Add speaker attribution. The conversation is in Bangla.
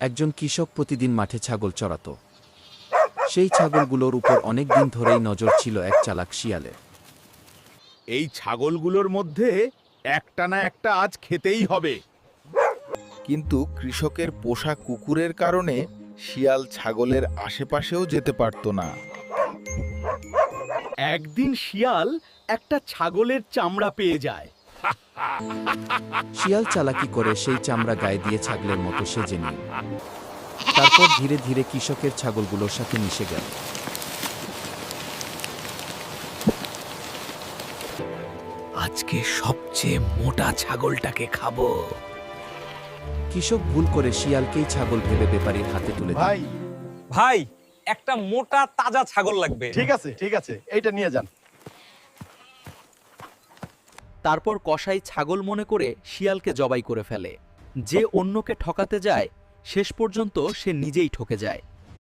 Speaker 1: একজন কৃষক প্রতিদিন মাঠে ছাগল চড়াত। সেই ছাগলগুলোর উপর অনেক দিন ধরেই নজর ছিল এক চালাক শিয়ালের।
Speaker 2: এই ছাগলগুলোর মধ্যে একটা না একটা আজ খেতেই হবে।
Speaker 3: কিন্তু কৃষকের পোষা কুকুরের কারণে শিয়াল ছাগলের আশেপাশেও যেতে পারত না।
Speaker 2: একদিন শিয়াল একটা ছাগলের চামড়া পেয়ে যায়।
Speaker 1: শিয়াল চালাকি করে সেই চামড়া গায়ে দিয়ে ছাগলের মতো সেজে নিল। তারপর ধীরে ধীরে কৃষকের ছাগলগুলোর সাথে মিশে গেল।
Speaker 4: আজকে সবচেয়ে মোটা ছাগলটাকে খাবো।
Speaker 1: কৃষক ভুল করে শিয়ালকেই ছাগল ভেবে ব্যাপারীর হাতে তুলে দিল।
Speaker 5: ভাই
Speaker 6: ভাই একটা মোটা তাজা ছাগল লাগবে।
Speaker 5: ঠিক আছে এইটা নিয়ে যান।
Speaker 4: তারপর কসাই ছাগল মনে করে শিয়ালকে জবাই করে ফেলে। যে অন্যকে ঠকাতে যায় শেষ পর্যন্ত সে নিজেই ঠকে যায়।